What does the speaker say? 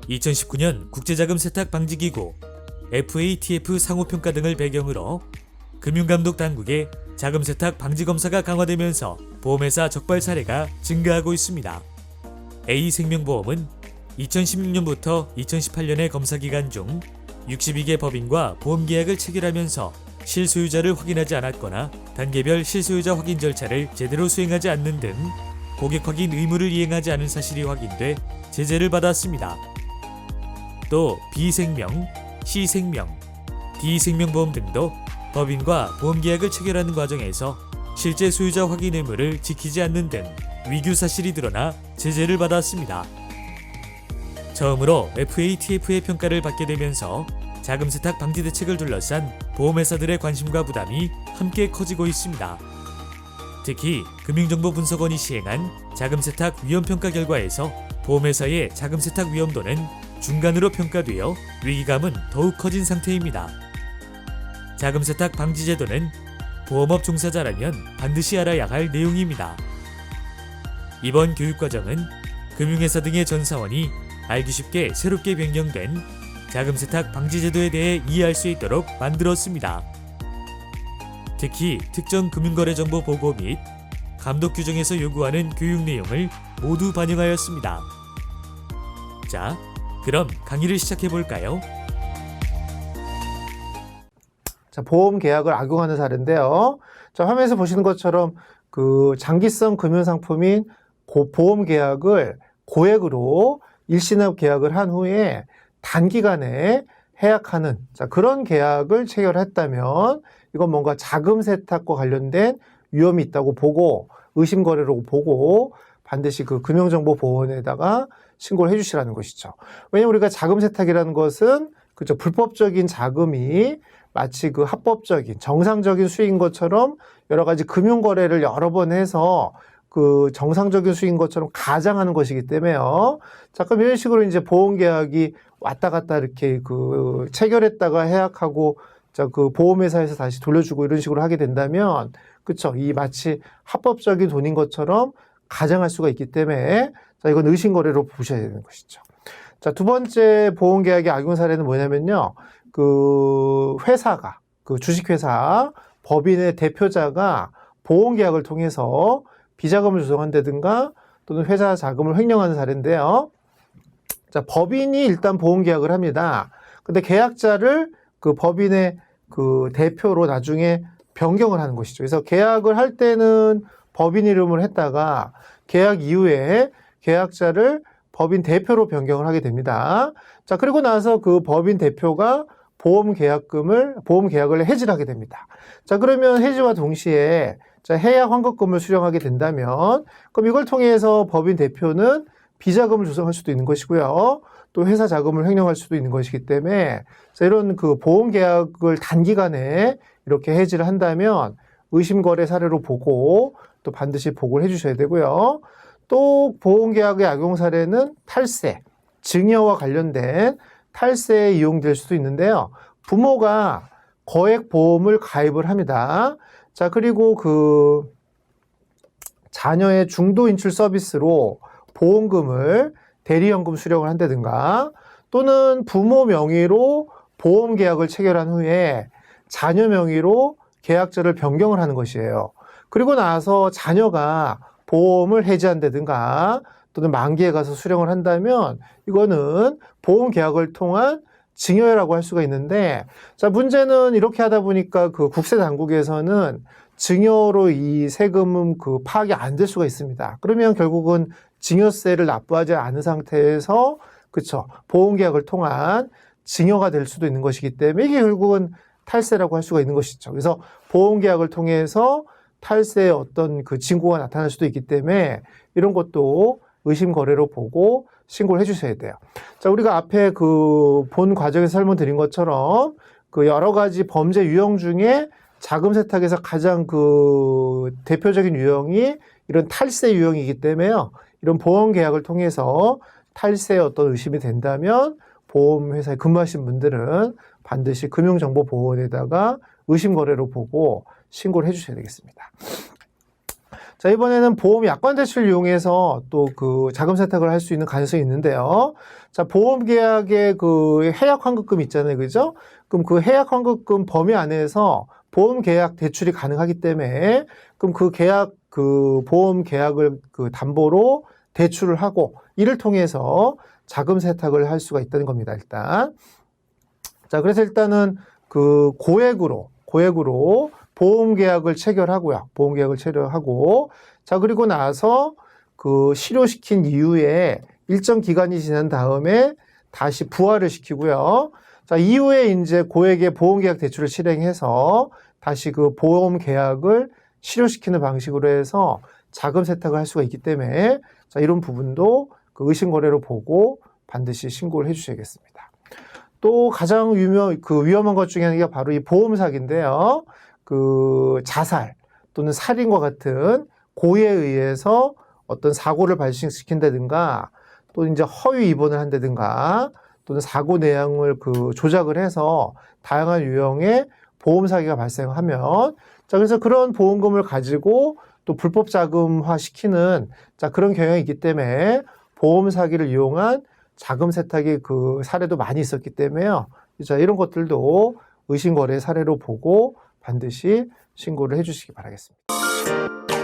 2019년 국제자금 세탁 방지기구 FATF 상호평가 등을 배경으로 금융감독 당국의 자금 세탁 방지 검사가 강화되면서 보험회사 적발 사례가 증가하고 있습니다. A생명보험은 2016년부터 2018년의 검사 기간 중 62개 법인과 보험계약을 체결하면서 실소유자를 확인하지 않았거나 단계별 실소유자 확인 절차를 제대로 수행하지 않는 등 고객 확인 의무를 이행하지 않은 사실이 확인돼 제재를 받았습니다. 또 B생명, C생명, D생명보험 등도 법인과 보험계약을 체결하는 과정에서 실제 소유자 확인 의무를 지키지 않는 등 위규 사실이 드러나 제재를 받았습니다. 처음으로 FATF의 평가를 받게 되면서 자금 세탁 방지 대책을 둘러싼 보험회사들의 관심과 부담이 함께 커지고 있습니다. 특히 금융정보분석원이 시행한 자금 세탁 위험평가 결과에서 보험회사의 자금 세탁 위험도는 중간으로 평가되어 위기감은 더욱 커진 상태입니다. 자금 세탁 방지 제도는 보험업 종사자라면 반드시 알아야 할 내용입니다. 이번 교육과정은 금융회사 등의 전 사원이 알기 쉽게 새롭게 변경된 자금 세탁 방지 제도에 대해 이해할 수 있도록 만들었습니다. 특히 특정 금융거래정보 보고 및 감독 규정에서 요구하는 교육 내용을 모두 반영하였습니다. 자, 그럼 강의를 시작해볼까요? 자, 보험 계약을 악용하는 사례인데요. 자, 화면에서 보시는 것처럼 그 장기성 금융상품인 보험 계약을 고액으로 일시납 계약을 한 후에 단기간에 해약하는 그런 계약을 체결했다면 이건 뭔가 자금 세탁과 관련된 위험이 있다고 보고 의심거래로 보고 반드시 그 금융정보보호원에다가 신고를 해주시라는 것이죠. 왜냐하면 우리가 자금 세탁이라는 것은 그죠, 불법적인 자금이 마치 그 합법적인 정상적인 수익인 것처럼 여러 가지 금융거래를 여러 번 해서 그 정상적인 수익인 것처럼 가장하는 것이기 때문에요. 자, 그럼 이런 식으로 이제 보험계약이 왔다 갔다 이렇게 그 체결했다가 해약하고 자, 그 보험회사에서 다시 돌려주고 이런 식으로 하게 된다면 그쵸, 이 마치 합법적인 돈인 것처럼 가장할 수가 있기 때문에 자, 이건 의심거래로 보셔야 되는 것이죠. 자, 두 번째 보험계약의 악용 사례는 뭐냐면요. 그 회사가, 그 주식회사, 법인의 대표자가 보험계약을 통해서 비자금을 조성한다든가 또는 회사 자금을 횡령하는 사례인데요. 자, 법인이 일단 보험계약을 합니다. 근데 계약자를 그 법인의 그 대표로 나중에 변경을 하는 것이죠. 그래서 계약을 할 때는 법인 이름을 했다가 계약 이후에 계약자를 법인 대표로 변경을 하게 됩니다. 자, 그리고 나서 그 법인 대표가 보험 계약을 해지를 하게 됩니다. 자, 그러면 해지와 동시에 자, 해약 환급금을 수령하게 된다면 그럼 이걸 통해서 법인 대표는 비자금을 조성할 수도 있는 것이고요. 또 회사 자금을 횡령할 수도 있는 것이기 때문에 자, 이런 그 보험 계약을 단기간에 이렇게 해지를 한다면 의심거래 사례로 보고 또 반드시 보고를 해주셔야 되고요. 또 보험 계약의 악용 사례는 탈세, 증여와 관련된 탈세에 이용될 수도 있는데요. 부모가 거액 보험을 가입을 합니다. 자, 그리고 그 자녀의 중도 인출 서비스로 보험금을 대리연금 수령을 한다든가 또는 부모 명의로 보험 계약을 체결한 후에 자녀 명의로 계약자를 변경을 하는 것이에요. 그리고 나서 자녀가 보험을 해지한다든가 또는 만기에 가서 수령을 한다면 이거는 보험 계약을 통한 증여라고 할 수가 있는데 자, 문제는 이렇게 하다 보니까 그 국세 당국에서는 증여로 이 세금은 그 파악이 안 될 수가 있습니다. 그러면 결국은 증여세를 납부하지 않은 상태에서 그쵸, 보험 계약을 통한 증여가 될 수도 있는 것이기 때문에 이게 결국은 탈세라고 할 수가 있는 것이죠. 그래서 보험 계약을 통해서 탈세의 어떤 그 징후가 나타날 수도 있기 때문에 이런 것도 의심 거래로 보고 신고를 해주셔야 돼요. 자, 우리가 앞에 그 본 과정에서 설명드린 것처럼 그 여러 가지 범죄 유형 중에 자금 세탁에서 가장 그 대표적인 유형이 이런 탈세 유형이기 때문에요. 이런 보험 계약을 통해서 탈세에 어떤 의심이 된다면 보험회사에 근무하신 분들은 반드시 금융정보보호원에다가 의심 거래로 보고 신고를 해주셔야 되겠습니다. 자, 이번에는 보험 약관 대출을 이용해서 또 그 자금 세탁을 할 수 있는 가능성이 있는데요. 자, 보험 계약의 그 해약 환급금 있잖아요. 그죠? 그럼 그 해약 환급금 범위 안에서 보험 계약 대출이 가능하기 때문에 그럼 그 계약 그 보험 계약을 그 담보로 대출을 하고 이를 통해서 자금 세탁을 할 수가 있다는 겁니다. 일단. 자, 그래서 일단은 그 고액으로 보험 계약을 체결하고요. 보험 계약을 체결하고 자, 그리고 나서 그 실효시킨 이후에 일정 기간이 지난 다음에 다시 부활을 시키고요. 자, 이후에 이제 고액의 보험 계약 대출을 실행해서 다시 그 보험 계약을 실효시키는 방식으로 해서 자금 세탁을 할 수가 있기 때문에 자, 이런 부분도 그 의심거래로 보고 반드시 신고를 해 주셔야겠습니다. 또 가장 위험한 것 중에 하나가 바로 이 보험 사기인데요. 그 자살 또는 살인과 같은 고의에 의해서 어떤 사고를 발생시킨다든가 또 이제 허위 입원을 한다든가 또는 사고 내용을 그 조작을 해서 다양한 유형의 보험 사기가 발생하면 자, 그래서 그런 보험금을 가지고 또 불법 자금화 시키는 자, 그런 경향이 있기 때문에 보험 사기를 이용한 자금 세탁의 그 사례도 많이 있었기 때문에요. 자, 이런 것들도 의심거래 사례로 보고 반드시 신고를 해 주시기 바라겠습니다.